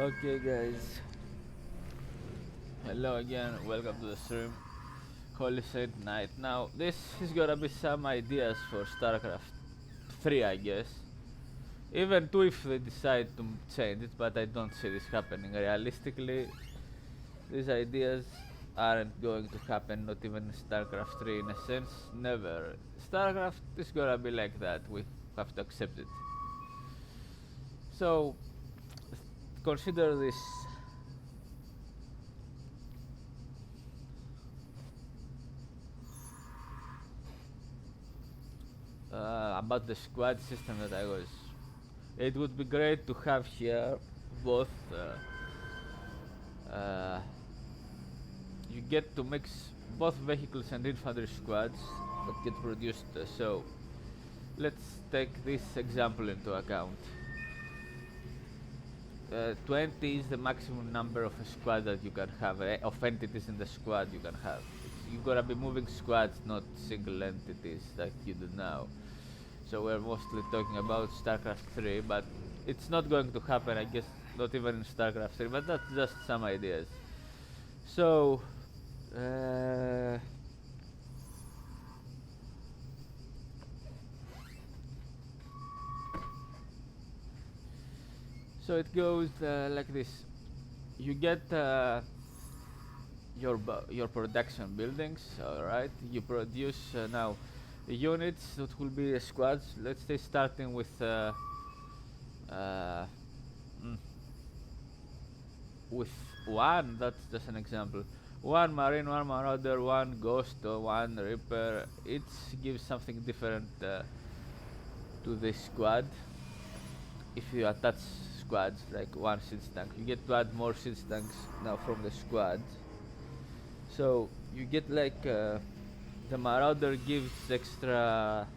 Okay, guys. Hello again. Welcome to the stream. Holy Saint Night. Now, this is gonna be some ideas for Starcraft 3, I guess. Even 2 if they decide to change it, but I don't see this happening. Realistically, these ideas aren't going to happen, not even in Starcraft 3 in a sense. Never. Starcraft is gonna be like that. We have to accept it. So, consider this. About the squad system that I was. It would be great to have here both. You get to mix both vehicles and infantry squads that get produced. So let's take this example into account. 20 is the maximum number of a squad that you can have, of entities in the squad you can have. You're gonna be moving squads, not single entities like you do now. So we're mostly talking about Starcraft 3, but it's not going to happen, I guess, not even in Starcraft 3, but that's just some ideas. So, uh, so it goes like this. You get your production buildings, all right? You produce now units that will be squads. Let's say starting with uh, mm, with one. That's just an example. One marine, one marauder, one ghost, one reaper. It gives something different to the squad. If you attach squads like one siege tank, you get to add more siege tanks now from the squad. So you get like the marauder gives extra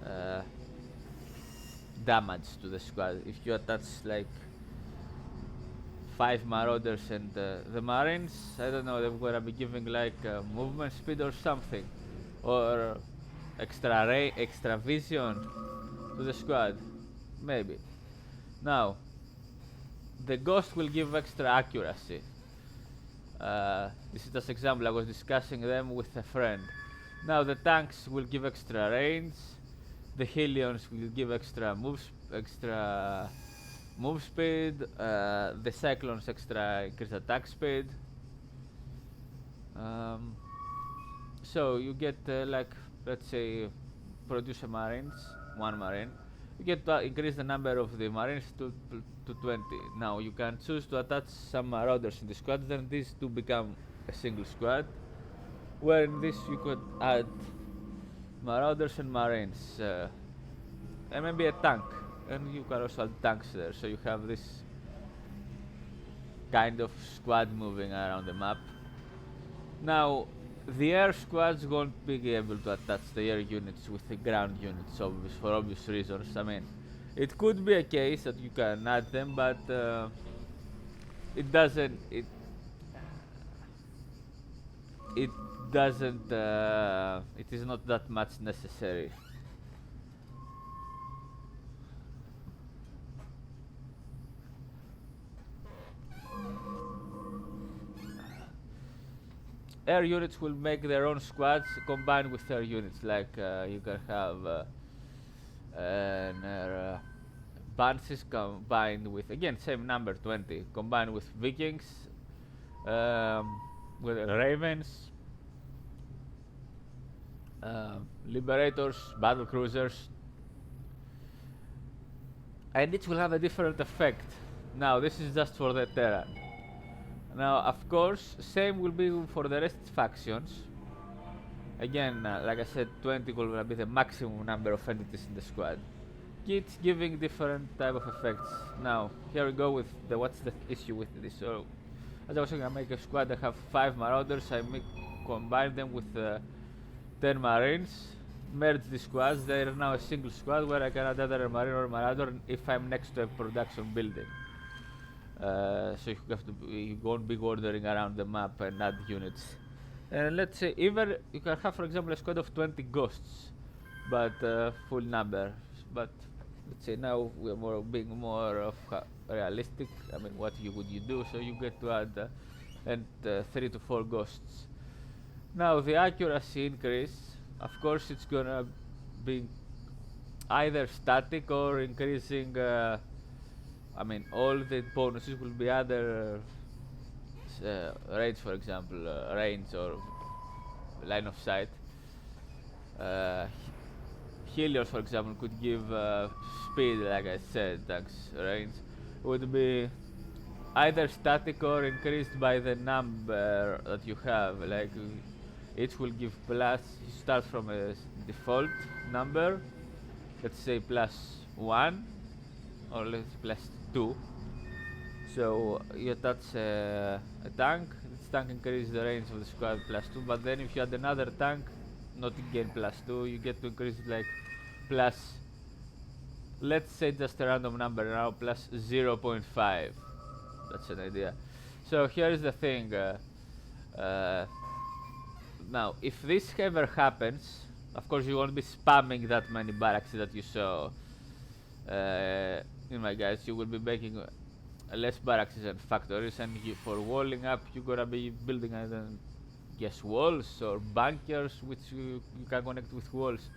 uh, damage to the squad if you attach like 5 marauders and the marines. I don't know, they're gonna be giving like movement speed or something, or extra vision to the squad, maybe. Now the ghost will give extra accuracy. This is just example. I was discussing them with a friend. Now the tanks will give extra range. The Helions will give extra move speed. The Cyclones extra increase attack speed. Um, so you get like, let's say, produce a marines, one marine. You get to increase the number of the marines to 20. Now you can choose to attach some marauders in the squad, then these two become a single squad. Where in this you could add marauders and marines, and maybe a tank, and you can also add tanks there. So you have this kind of squad moving around the map. Now, the air squads won't be able to attach the air units with the ground units, for obvious reasons. I mean, it could be a case that you can add them, but it doesn't. It doesn't. It is not that much necessary. Air units will make their own squads combined with air units. Like you can have an air Banshees combined with, again, same number 20, combined with Vikings, with Ravens, Liberators, Battle Cruisers, and each will have a different effect. Now this is just for the Terran. Now, of course, same will be for the rest factions. Again, like I said, 20 will be the maximum number of entities in the squad. It's giving different type of effects. Now, here we go with the what's the issue with this. So, as I was saying, I make a squad. I have 5 marauders. Combine them with 10 marines. Merge the squads. They are now a single squad where I can add either a marine or a marauder if I'm next to a production building. So you won't be wandering around the map and add units. And let's say either you can have, for example, a squad of 20 ghosts, but full number. But let's say now we are being more of realistic. I mean, what would you do? So you get to add and 3 to 4 ghosts. Now the accuracy increase, of course, it's gonna be either static or increasing. I mean, all the bonuses will be either range, for example, range or line of sight. Uh, Helios, for example, could give speed, like I said, thanks range. Would be either static or increased by the number that you have. Like each will give plus. You start from a default number, let's say +1, or let's say +2. So you attach a tank. This tank increases the range of the squad +2. But then if you add another tank, not again +2, you get to increase it like plus. Let's say just a random number now, plus 0.5. That's an idea. So here is the thing. Now, if this ever happens, of course you won't be spamming that many barracks that you saw in my guides. You will be making less barracks and factories, and for walling up you're gonna be building guess walls or bunkers which you can connect with walls,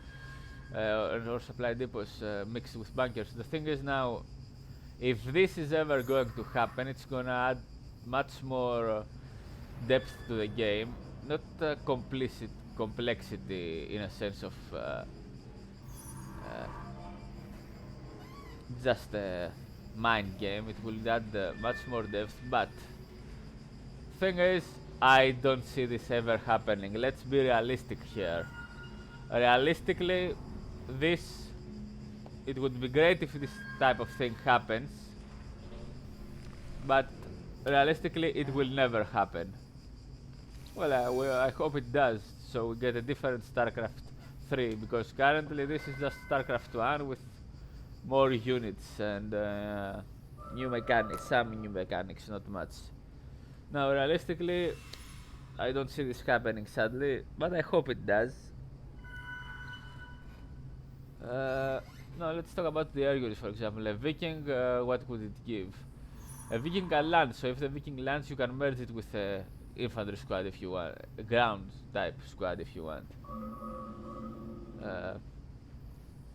or supply depots mixed with bunkers. The thing is now, if this is ever going to happen, it's gonna add much more depth to the game, not complexity in a sense of just a mind game. It will add much more depth, but thing is, I don't see this ever happening. Let's be realistic here. Realistically, it would be great if this type of thing happens, but realistically it will never happen. Well, I hope it does, so we get a different Starcraft 3, because currently this is just Starcraft 1 with more units and new mechanics, some new mechanics, not much. Now realistically, I don't see this happening, sadly, but I hope it does. Now let's talk about the air units, for example. A Viking, what would it give? A Viking can land, so if the Viking lands, you can merge it with a infantry squad if you want, a ground type squad if you want.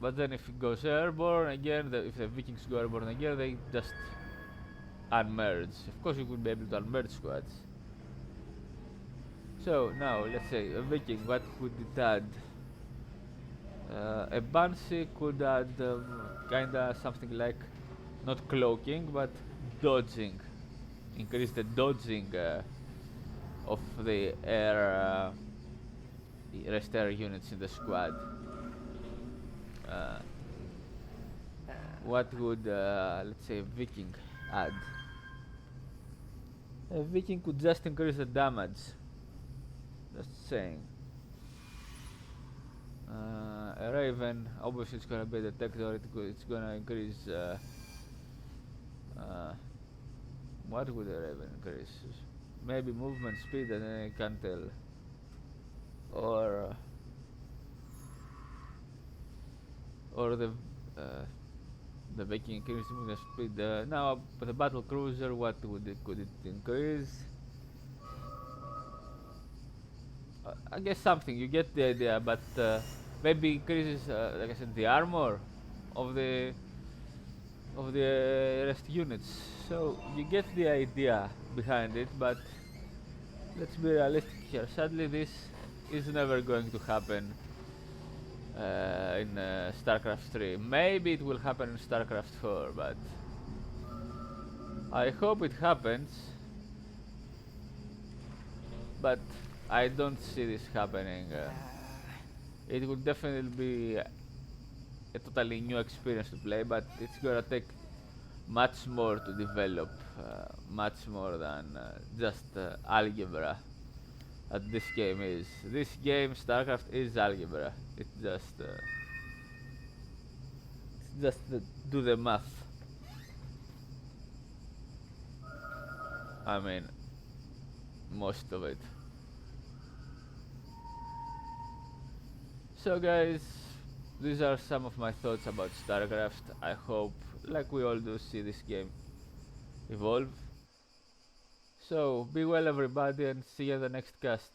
But then if it goes airborne again, if the Vikings go airborne again, they just unmerge. Of course you could be able to unmerge squads. So now let's say a Viking, what could it add? A Banshee could add kinda something like, not cloaking, but dodging. Increase the dodging of the rest air units in the squad. What would, let's say, a Viking add? A Viking could just increase the damage. Just saying. A Raven, obviously it's gonna be a detector, it's gonna increase what would a Raven increase? Maybe movement speed, and then I can't tell. Or the Viking increase movement speed. Now the battle cruiser, what could it increase? I guess something. You get the idea, but maybe increases, like I said, the armor of the rest units. So you get the idea behind it, but let's be realistic here. Sadly, this is never going to happen in Starcraft 3. Maybe it will happen in Starcraft 4, but I hope it happens. But I don't see this happening. It would definitely be a totally new experience to play, but it's gonna take much more to develop, much more than just algebra. That this game is. This game, Starcraft, is algebra. It's just do the math. I mean, most of it. So guys, these are some of my thoughts about Starcraft. I hope, like we all do, see this game evolve. So be well everybody, and see you in the next cast.